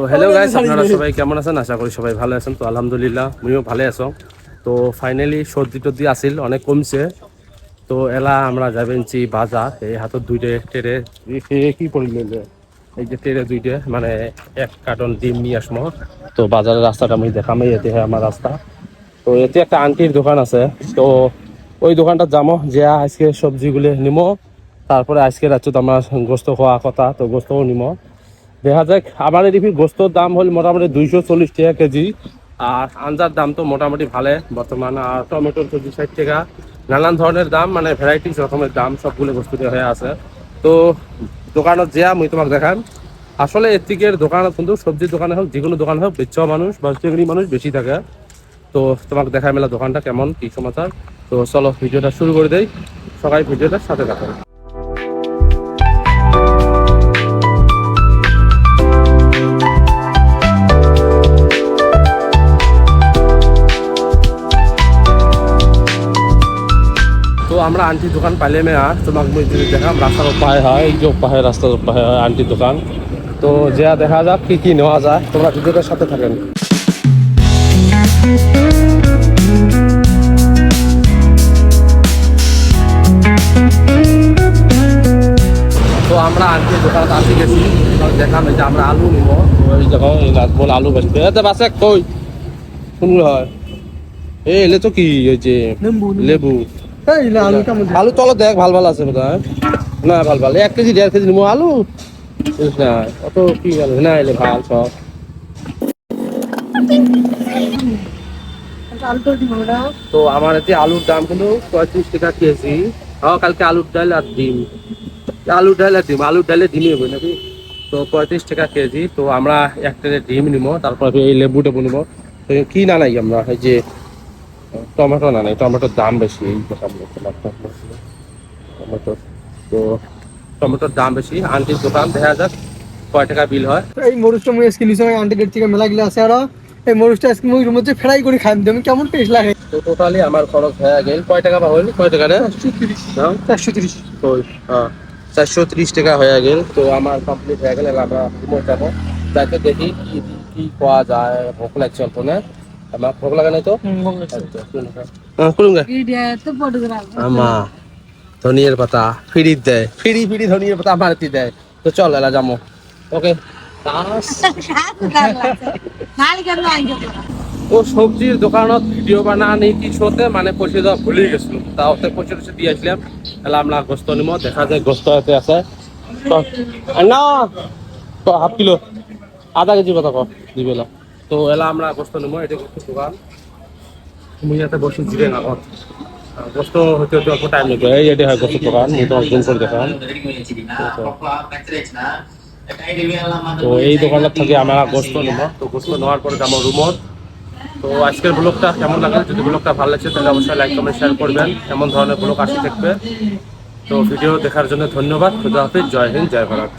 তো hello guys, আপনারা সবাই কেমন আছেন? আশা করি সবাই ভালো আছেন। তো আলহামদুলিল্লাহ আমিও ভালো আছো। তো ফাইনালি সর্দি টর্দি আসিল, অনেক কমছে। তো এলা আমরা যাবেনছি বাজার। এই হাতত দুইটে টেরে কি পড়িল, এই যে টেরে দুইটে মানে 1 কার্টন ডিম নিয়ে আসমো। তো বাজারের রাস্তাটা আমি দেখাম, এতে আমার রাস্তা। তো এতে একটা আন্টির দোকান আছে, তো ওই দোকানটা যাবো, যে আজকে সবজিগুলো নিমো। তারপরে আজকে রাত্রে তো আমার গোস্ত খাওয়া কথা, তো গোস্তও নিমো। দেখা যাক। আমার এদিকে গোস্তর দাম হল মোটামুটি 240 টাকা কেজি, আর আঞ্জার দাম তো মোটামুটি ভালো বর্তমান। আর টমেটোর কেজি 60 টাকা। নানান ধরনের দাম, মানে ভ্যারাইটিস রকমের দাম সবগুলো বস্তু হয়ে আছে। তো দোকানত যা মুই তোমাকে দেখান। আসলে এদিকের দোকানত কিন্তু সবজির দোকানে হোক, যে কোনো দোকানে হোক, বেচা মানুষ বা মানুষ বেশি থাকে। তো তোমাকে দেখায় মেলা দোকানটা কেমন, কি সমাচার। তো চলো ভিডিওটা শুরু করে দেই, সবাই ভিডিওটার সাথে থাকুন। তো আমরা আন্টির দোকান পাইলে মেয়া তোমাকে মুই যদি দেখাম, রাস্তার উপায় হয়, এই যে উপায়, রাস্তার উপায় হয় আন্টির দোকান। তো যা দেখা যাক কি কি নেওয়া যায়, তোমরা ভিডিওটার সাথে থাকেন। তো আমরা আন্টির দোকানে আসি গেছি, দেখাম এই যে আমরা আলু নিব। ওই দেখো এই নাজমল আলু বেচতে, এতে বাসে কই শুনলে হয়। এই এলে তো কি ওই যে লেবু, আলু চলো দেখ ভাল ভাল আছে বোধ হয়। না ভাল ভাল 1 কেজি 1.5 কেজি নিবো আলু, বুঝিস না অত কি আলু না এলে ভাল সব। তো আমার এতে আলুর দাম কিন্তু 35 টাকা কেজি। কালকে আলুর ডাল আর ডিম, আলুর ডাল আর ডিম, আলুর ডালে ডিমই হবে নাকি। তো 35 টাকা কেজি। তো আমরা এক ট্রে ডিম নিবো, তারপর এই লেবু টেবু নিবো। তো কি না নাই আমরা এই যে টমেটো না নাই, টমেটোর দাম বেশি এই টমেটো। তো টমেটোর দাম বেশি। আন্টির দোকান দেখা যাক কয় টাকা বিল হয়। এই মরিচটা মুই আজকে নিছি আন্টি গেট থেকে মেলা গিলা আছে। আর এই মরিচটা আজকে মুই রুমে ফ্রাই করে খাইম দেম, কেমন টেস্ট লাগে। তো টোটালি আমার খরচ হয়ে গেল কয় টাকা বা হইল, কয় টাকা রে? 430। ওই 430 টাকা হয়ে গেল। তো আমার কমপ্লিট হয়ে গেল, আমরা রুমে যাবো। যাকে দেখি কি কি পাওয়া যায়। ভোক লাগছে অল্প না, আমার ভোক লাগে নাই তো। আমা ধনিয়ার পাতা ফ্রি দেয়, ফ্রি ফ্রি ধনিয়ার পাতা আমার দেয়। তো চল এলা যাবো। ওকে। ও সবজির দোকানত ভিডিও বানানি কি শোতে মানে পয়সা দেওয়া ভুলে গেছিল, তা ওতে পয়সা টয়সা দিয়ে আসলাম। তাহলে আমরা গোস্ত নিব, দেখা যায় গোস্ত এতে আছে না হাফ কিলো, আধা কেজি কথা কর দিবেলা। তো এলা আমরা গোস্ত নিব, এটা গোস্ত দোকান। মুই ইয়াতে বসে জিরে নাগত গোস্ত হতে হতে অল্প টাইম লাগবে। এই এটি হয় গোস্ত দোকান, মুই তো জুম করে দেখান। তো এই দোকানটা থেকে আমরা গোস্ত নিব। তো গোস্ত নেওয়ার পরে যাবো রুমত। তো আজকের ব্লগটা কেমন লাগলো, যদি ব্লগটা ভালো লাগছে তাহলে অবশ্যই লাইক কমেন্ট শেয়ার করবেন। এমন ধরনের ব্লগ আসতে থাকবে। তো ভিডিও দেখার জন্য ধন্যবাদ। খুদা হাফেজ, জয় হিন্দ, জয় ভারত।